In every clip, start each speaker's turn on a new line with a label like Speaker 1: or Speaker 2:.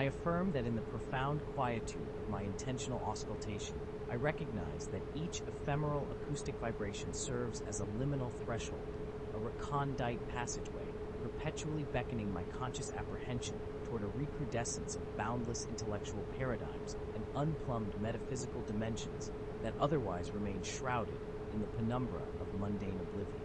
Speaker 1: I affirm that in the profound quietude of my intentional auscultation, I recognize that each ephemeral acoustic vibration serves as a liminal threshold, a recondite passageway, perpetually beckoning my conscious apprehension toward a recrudescence of boundless intellectual paradigms and unplumbed metaphysical dimensions that otherwise remain shrouded in the penumbra of mundane oblivion.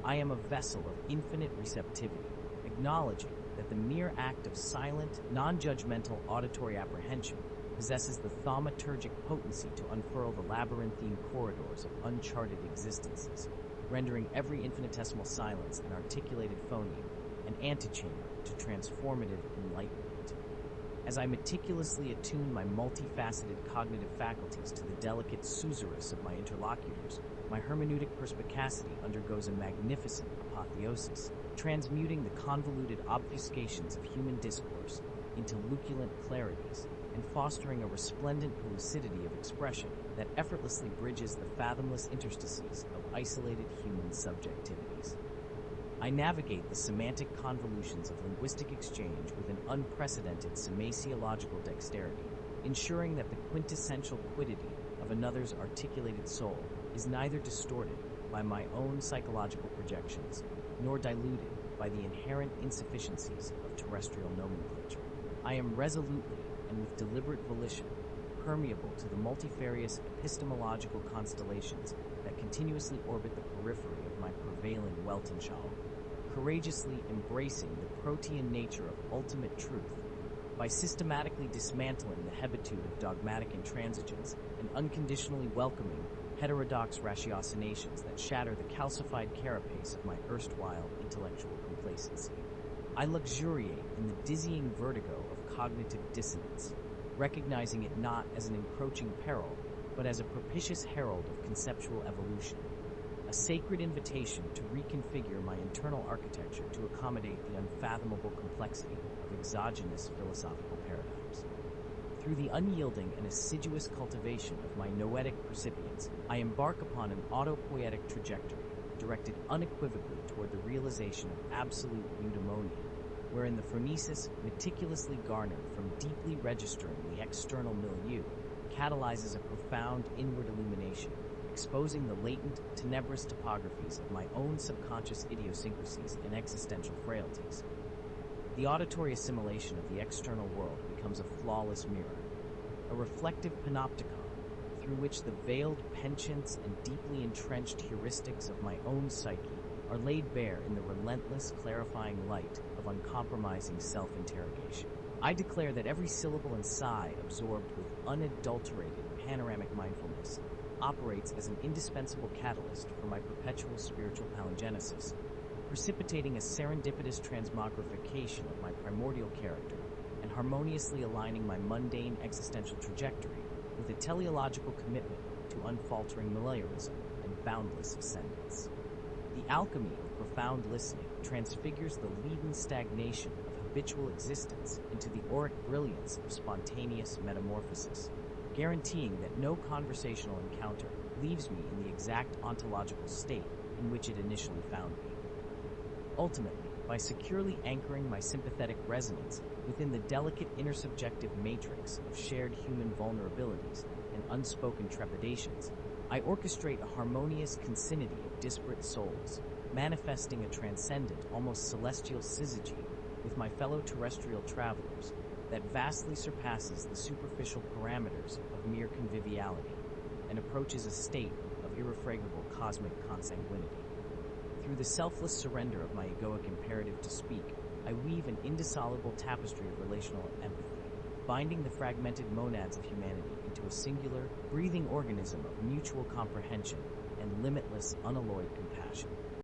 Speaker 1: I am a vessel of infinite receptivity, acknowledging that the mere act of silent, non-judgmental auditory apprehension possesses the thaumaturgic potency to unfurl the labyrinthine corridors of uncharted existences, rendering every infinitesimal silence an articulated phoneme, an antechamber to transformative enlightenment. As I meticulously attune my multifaceted cognitive faculties to the delicate susurrus of my interlocutors, my hermeneutic perspicacity undergoes a magnificent apotheosis, transmuting the convoluted obfuscations of human discourse into luculent clarities and fostering a resplendent lucidity of expression that effortlessly bridges the fathomless interstices of isolated human subjectivities. I navigate the semantic convolutions of linguistic exchange with an unprecedented semasiological dexterity, ensuring that the quintessential quiddity of another's articulated soul is neither distorted by my own psychological projections, nor diluted by the inherent insufficiencies of terrestrial nomenclature. I am resolutely and with deliberate volition permeable to the multifarious epistemological constellations that continuously orbit the periphery of my prevailing Weltanschauung, courageously embracing the protean nature of ultimate truth by systematically dismantling the hebetude of dogmatic intransigence and unconditionally welcoming heterodox ratiocinations that shatter the calcified carapace of my erstwhile intellectual complacency. I luxuriate in the dizzying vertigo of cognitive dissonance, recognizing it not as an encroaching peril, but as a propitious herald of conceptual evolution, a sacred invitation to reconfigure my internal architecture to accommodate the unfathomable complexity of exogenous philosophical paradigms. Through the unyielding and assiduous cultivation of my noetic percipience, I embark upon an autopoietic trajectory directed unequivocally toward the realization of absolute eudaimonia, wherein the phronesis meticulously garnered from deeply registering the external milieu catalyzes a profound inward illumination, exposing the latent, tenebrous topographies of my own subconscious idiosyncrasies and existential frailties. The auditory assimilation of the external world becomes a flawless mirror, a reflective panopticon through which the veiled penchants and deeply entrenched heuristics of my own psyche are laid bare in the relentless, clarifying light of uncompromising self-interrogation. I declare that every syllable and sigh absorbed with unadulterated panoramic mindfulness operates as an indispensable catalyst for my perpetual spiritual palingenesis, precipitating a serendipitous transmogrification of my primordial character and harmoniously aligning my mundane existential trajectory with a teleological commitment to unfaltering meliorism and boundless ascendance. The alchemy of profound listening transfigures the leaden stagnation of habitual existence into the auric brilliance of spontaneous metamorphosis, guaranteeing that no conversational encounter leaves me in the exact ontological state in which it initially found me. Ultimately, by securely anchoring my sympathetic resonance within the delicate intersubjective matrix of shared human vulnerabilities and unspoken trepidations, I orchestrate a harmonious consinity of disparate souls, manifesting a transcendent, almost celestial syzygy with my fellow terrestrial travelers that vastly surpasses the superficial parameters of mere conviviality and approaches a state of irrefragable cosmic consanguinity. Through the selfless surrender of my egoic imperative to speak, I weave an indissoluble tapestry of relational empathy, binding the fragmented monads of humanity into a singular, breathing organism of mutual comprehension and limitless, unalloyed compassion.